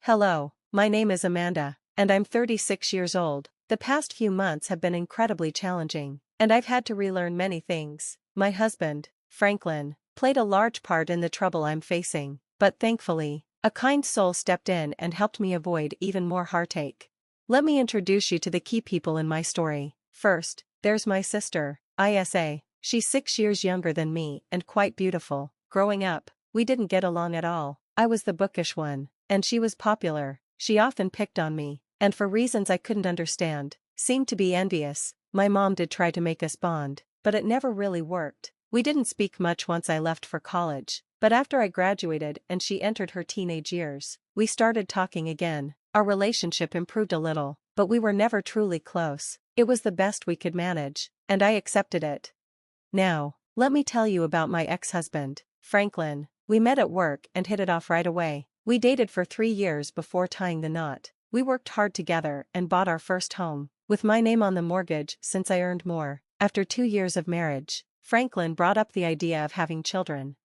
Hello, my name is Amanda, and I'm 36 years old. The past few months have been incredibly challenging, and I've had to relearn many things. My husband, Franklin, played a large part in the trouble I'm facing, but thankfully, a kind soul stepped in and helped me avoid even more heartache. Let me introduce you to the key people in my story. First, there's my sister, Isa. She's 6 years younger than me and quite beautiful. Growing up, we didn't get along at all. I was the bookish one, and she was popular. She often picked on me, and for reasons I couldn't understand, seemed to be envious. My mom did try to make us bond, but it never really worked. We didn't speak much once I left for college, but after I graduated and she entered her teenage years, we started talking again. Our relationship improved a little, but we were never truly close. It was the best we could manage, and I accepted it. Now, let me tell you about my ex-husband, Franklin. We met at work and hit it off right away. We dated for 3 years before tying the knot. We worked hard together and bought our first home, with my name on the mortgage since I earned more. After 2 years of marriage, Franklin brought up the idea of having children.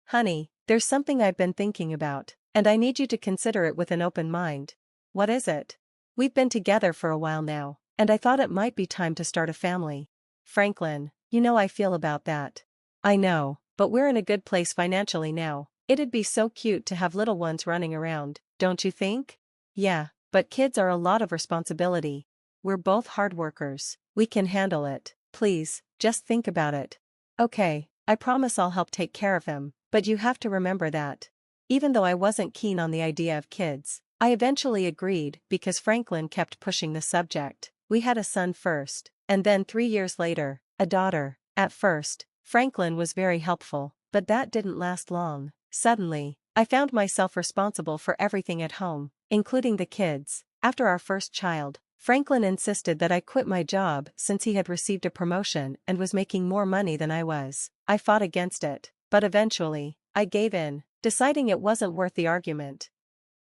Honey, there's something I've been thinking about, and I need you to consider it with an open mind. What is it? We've been together for a while now, and I thought it might be time to start a family. Franklin, you know I feel about that. I know, but we're in a good place financially now. It'd be so cute to have little ones running around, don't you think? Yeah, but kids are a lot of responsibility. We're both hard workers. We can handle it. Please, just think about it. Okay, I promise I'll help take care of him, but you have to remember that. Even though I wasn't keen on the idea of kids, I eventually agreed because Franklin kept pushing the subject. We had a son first, and then 3 years later, a daughter. At first, Franklin was very helpful, but that didn't last long. Suddenly, I found myself responsible for everything at home, including the kids. After our first child, Franklin insisted that I quit my job since he had received a promotion and was making more money than I was. I fought against it, but eventually, I gave in, deciding it wasn't worth the argument.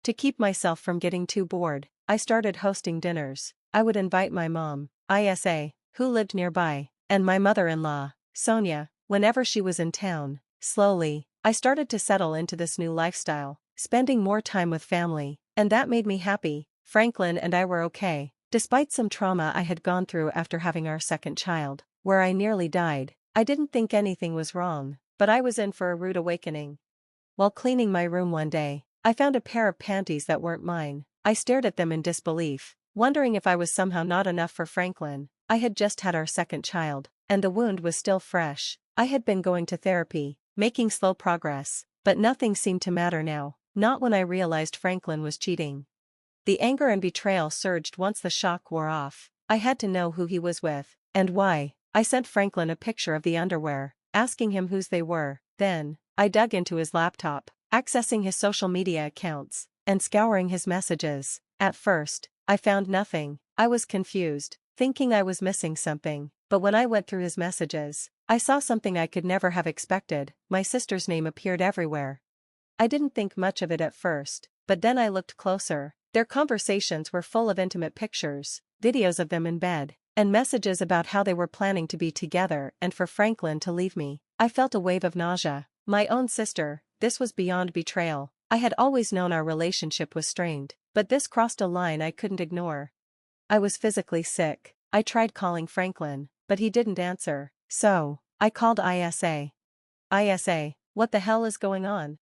To keep myself from getting too bored, I started hosting dinners. I would invite my mom, Isa, who lived nearby, and my mother-in-law, Sonia, whenever she was in town. Slowly, I started to settle into this new lifestyle, spending more time with family, and that made me happy. Franklin and I were okay, despite some trauma I had gone through after having our second child, where I nearly died. I didn't think anything was wrong, but I was in for a rude awakening. While cleaning my room one day, I found a pair of panties that weren't mine. I stared at them in disbelief, wondering if I was somehow not enough for Franklin. I had just had our second child, and the wound was still fresh. I had been going to therapy, making slow progress, but nothing seemed to matter now, not when I realized Franklin was cheating. The anger and betrayal surged once the shock wore off. I had to know who he was with, and why. I sent Franklin a picture of the underwear, asking him whose they were. Then, I dug into his laptop, accessing his social media accounts, and scouring his messages. At first, I found nothing. I was confused, thinking I was missing something, but when I went through his messages, I saw something I could never have expected. My sister's name appeared everywhere. I didn't think much of it at first, but then I looked closer. Their conversations were full of intimate pictures, videos of them in bed, and messages about how they were planning to be together and for Franklin to leave me. I felt a wave of nausea. My own sister, this was beyond betrayal. I had always known our relationship was strained, but this crossed a line I couldn't ignore. I was physically sick. I tried calling Franklin, but he didn't answer. So, I called Isa. Isa, what the hell is going on?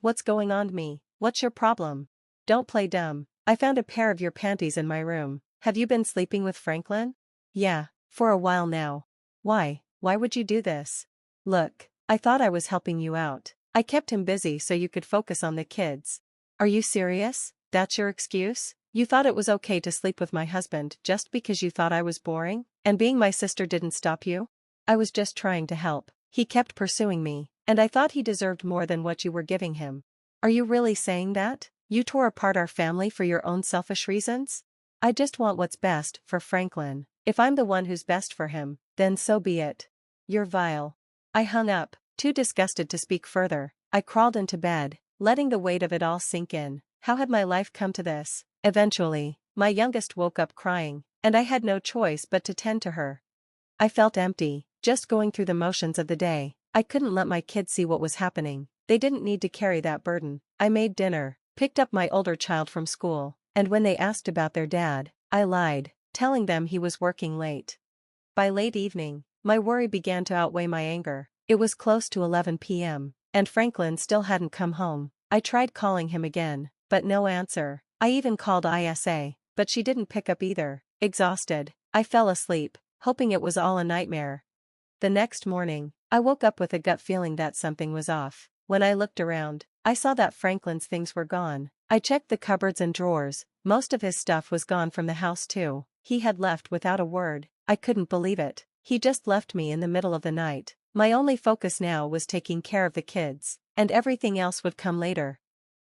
What's going on me? What's your problem? Don't play dumb. I found a pair of your panties in my room. Have you been sleeping with Franklin? Yeah, for a while now. Why would you do this? Look, I thought I was helping you out. I kept him busy so you could focus on the kids. Are you serious? That's your excuse? You thought it was okay to sleep with my husband just because you thought I was boring? And being my sister didn't stop you? I was just trying to help. He kept pursuing me, and I thought he deserved more than what you were giving him. Are you really saying that? You tore apart our family for your own selfish reasons? I just want what's best for Franklin. If I'm the one who's best for him, then so be it. You're vile. I hung up, too disgusted to speak further. I crawled into bed, letting the weight of it all sink in. How had my life come to this? Eventually, my youngest woke up crying, and I had no choice but to tend to her. I felt empty, just going through the motions of the day. I couldn't let my kids see what was happening. They didn't need to carry that burden. I made dinner, picked up my older child from school, and when they asked about their dad, I lied, telling them he was working late. By late evening, my worry began to outweigh my anger. It was close to 11 p.m., and Franklin still hadn't come home. I tried calling him again, but no answer. I even called ISA, but she didn't pick up either. Exhausted, I fell asleep, hoping it was all a nightmare. The next morning, I woke up with a gut feeling that something was off. When I looked around, I saw that Franklin's things were gone. I checked the cupboards and drawers. Most of his stuff was gone from the house too. He had left without a word. I couldn't believe it. He just left me in the middle of the night. My only focus now was taking care of the kids, and everything else would come later.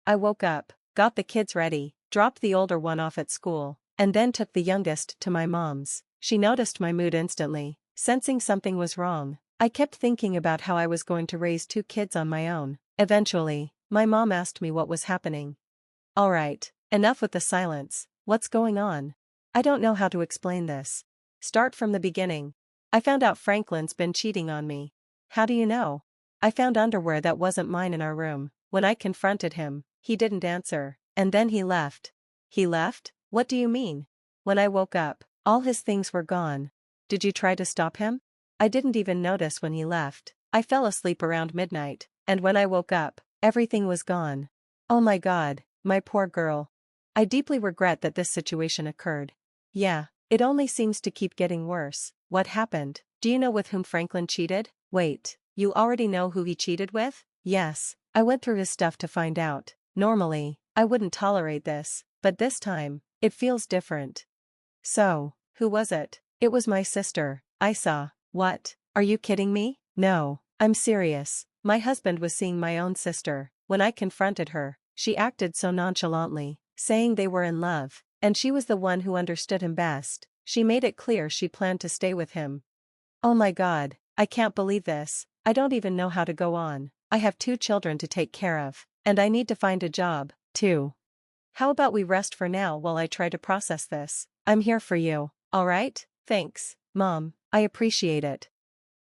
I woke up, got the kids ready, dropped the older one off at school, and then took the youngest to my mom's. She noticed my mood instantly, sensing something was wrong. I kept thinking about how I was going to raise 2 kids on my own. Eventually, my mom asked me what was happening. All right, enough with the silence. What's going on? I don't know how to explain this. Start from the beginning. I found out Franklin's been cheating on me. How do you know? I found underwear that wasn't mine in our room. When I confronted him, he didn't answer, and then he left. He left? What do you mean? When I woke up, all his things were gone. Did you try to stop him? I didn't even notice when he left. I fell asleep around midnight, and when I woke up, everything was gone. Oh my God, my poor girl. I deeply regret that this situation occurred. Yeah, it only seems to keep getting worse. What happened? Do you know with whom Franklin cheated? Wait, you already know who he cheated with? Yes, I went through his stuff to find out. Normally, I wouldn't tolerate this, but this time, it feels different. So, who was it? It was my sister, Isa. What? Are you kidding me? No, I'm serious. My husband was seeing my own sister. When I confronted her, she acted so nonchalantly, saying they were in love, and she was the one who understood him best. She made it clear she planned to stay with him. Oh my God, I can't believe this. I don't even know how to go on. I have 2 children to take care of, and I need to find a job, too. How about we rest for now while I try to process this? I'm here for you, all right? Thanks, Mom, I appreciate it.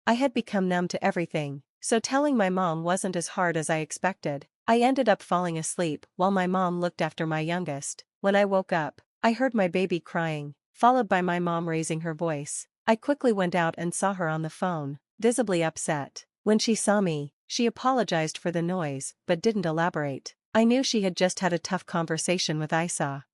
I had become numb to everything, so telling my mom wasn't as hard as I expected. I ended up falling asleep while my mom looked after my youngest. When I woke up, I heard my baby crying, followed by my mom raising her voice. I quickly went out and saw her on the phone, visibly upset. When she saw me, she apologized for the noise but didn't elaborate. I knew she had just had a tough conversation with Isa.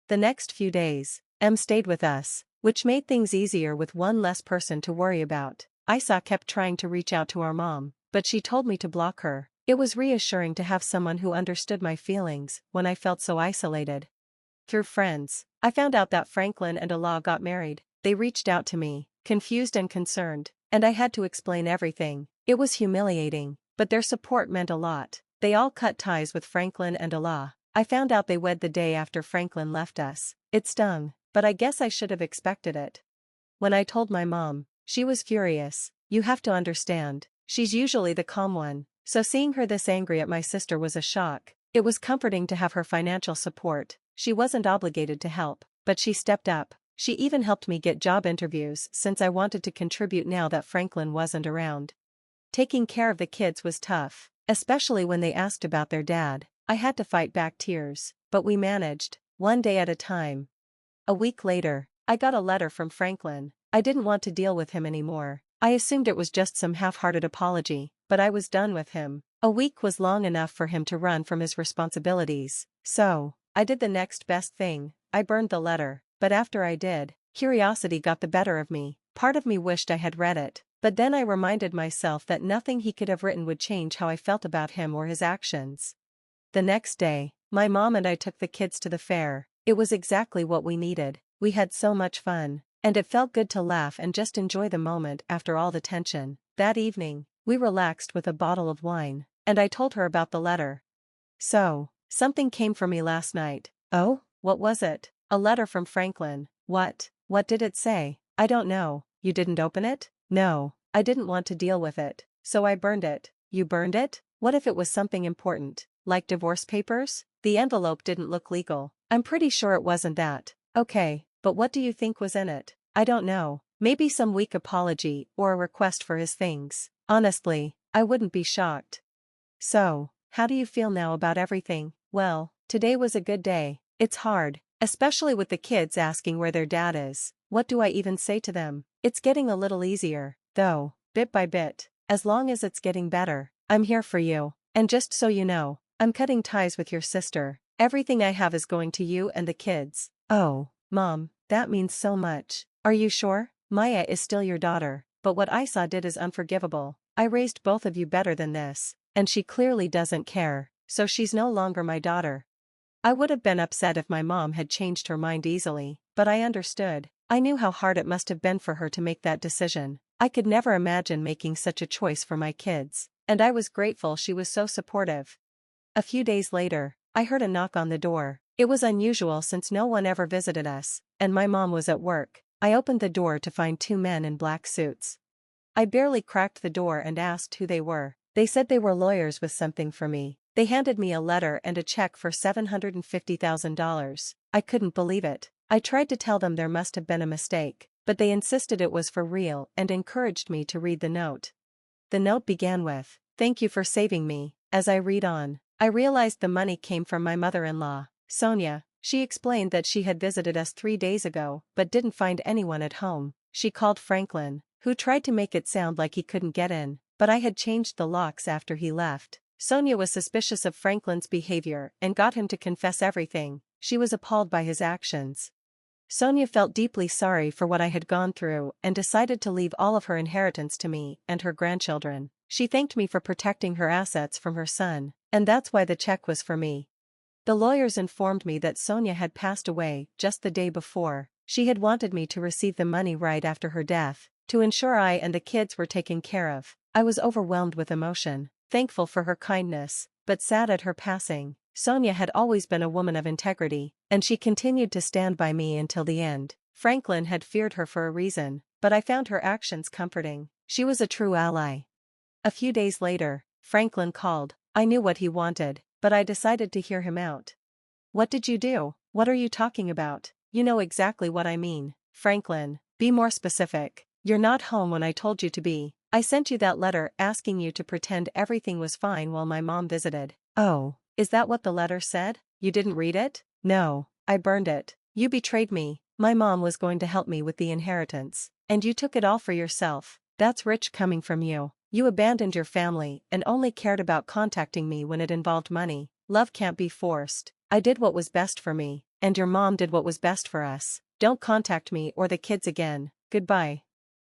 The next few days, Em stayed with us, which made things easier with one less person to worry about. Isa kept trying to reach out to our mom, but she told me to block her. It was reassuring to have someone who understood my feelings when I felt so isolated. Through friends, I found out that Franklin and Ala got married. They reached out to me, confused and concerned, and I had to explain everything. It was humiliating, but their support meant a lot. They all cut ties with Franklin and Ala. I found out they wed the day after Franklin left us. It stung, but I guess I should have expected it. When I told my mom, she was furious. You have to understand, she's usually the calm one, so seeing her this angry at my sister was a shock. It was comforting to have her financial support. She wasn't obligated to help, but she stepped up. She even helped me get job interviews since I wanted to contribute now that Franklin wasn't around. Taking care of the kids was tough, especially when they asked about their dad. I had to fight back tears, but we managed, one day at a time. A week later, I got a letter from Franklin. I didn't want to deal with him anymore. I assumed it was just some half-hearted apology, but I was done with him. A week was long enough for him to run from his responsibilities, so I did the next best thing. I burned the letter, but after I did, curiosity got the better of me. Part of me wished I had read it, but then I reminded myself that nothing he could have written would change how I felt about him or his actions. The next day, my mom and I took the kids to the fair. It was exactly what we needed. We had so much fun, and it felt good to laugh and just enjoy the moment after all the tension. That evening, we relaxed with a bottle of wine, and I told her about the letter. So, something came for me last night. Oh, what was it? A letter from Franklin. What did it say? I don't know. You didn't open it? No, I didn't want to deal with it, so I burned it. You burned it? What if it was something important, like divorce papers? The envelope didn't look legal. I'm pretty sure it wasn't that. Okay, but what do you think was in it? I don't know. Maybe some weak apology or a request for his things. Honestly, I wouldn't be shocked. So, how do you feel now about everything? Well, Today was a good day. It's hard, especially with the kids asking where their dad is. What do I even say to them? It's getting a little easier, though, bit by bit. As long as it's getting better, I'm here for you. And just so you know, I'm cutting ties with your sister. Everything I have is going to you and the kids. Oh, Mom, that means so much. Are you sure? Maya is still your daughter, but what Aita did is unforgivable. I raised both of you better than this, and she clearly doesn't care, so she's no longer my daughter. I would have been upset if my mom had changed her mind easily, but I understood. I knew how hard it must have been for her to make that decision. I could never imagine making such a choice for my kids, and I was grateful she was so supportive. A few days later, I heard a knock on the door. It was unusual since no one ever visited us, and my mom was at work. I opened the door to find two men in black suits. I barely cracked the door and asked who they were. They said they were lawyers with something for me. They handed me a letter and a check for $750,000. I couldn't believe it. I tried to tell them there must have been a mistake, but they insisted it was for real and encouraged me to read the note. The note began with, "Thank you for saving me." As I read on, I realized the money came from my mother-in-law, Sonia. She explained that she had visited us 3 days ago but didn't find anyone at home. She called Franklin, who tried to make it sound like he couldn't get in, but I had changed the locks after he left. Sonia was suspicious of Franklin's behavior and got him to confess everything. She was appalled by his actions. Sonia felt deeply sorry for what I had gone through and decided to leave all of her inheritance to me and her grandchildren. She thanked me for protecting her assets from her son, and that's why the check was for me. The lawyers informed me that Sonia had passed away just the day before. She had wanted me to receive the money right after her death, to ensure I and the kids were taken care of. I was overwhelmed with emotion, thankful for her kindness, but sad at her passing. Sonia had always been a woman of integrity, and she continued to stand by me until the end. Franklin had feared her for a reason, but I found her actions comforting. She was a true ally. A few days later, Franklin called. I knew what he wanted, but I decided to hear him out. "What did you do? What are you talking about?" "You know exactly what I mean, Franklin. Be more specific." "You're not home when I told you to be. I sent you that letter asking you to pretend everything was fine while my mom visited." "Oh, is that what the letter said? You didn't read it?" "No, I burned it. You betrayed me. My mom was going to help me with the inheritance, and you took it all for yourself. That's rich coming from you. You abandoned your family and only cared about contacting me when it involved money. Love can't be forced. I did what was best for me, and your mom did what was best for us. Don't contact me or the kids again. Goodbye."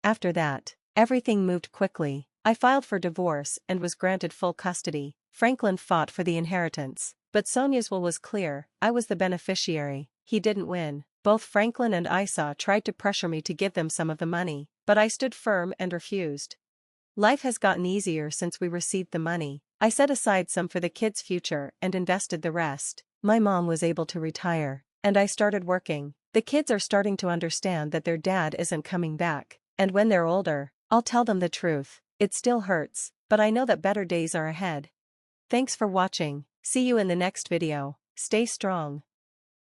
After that, everything moved quickly. I filed for divorce and was granted full custody. Franklin fought for the inheritance, but Sonia's will was clear. I was the beneficiary. He didn't win. Both Franklin and Aita tried to pressure me to give them some of the money, but I stood firm and refused. Life has gotten easier since we received the money. I set aside some for the kids' future and invested the rest. My mom was able to retire, and I started working. The kids are starting to understand that their dad isn't coming back, and when they're older, I'll tell them the truth. It still hurts, but I know that better days are ahead. Thanks for watching. See you in the next video. Stay strong.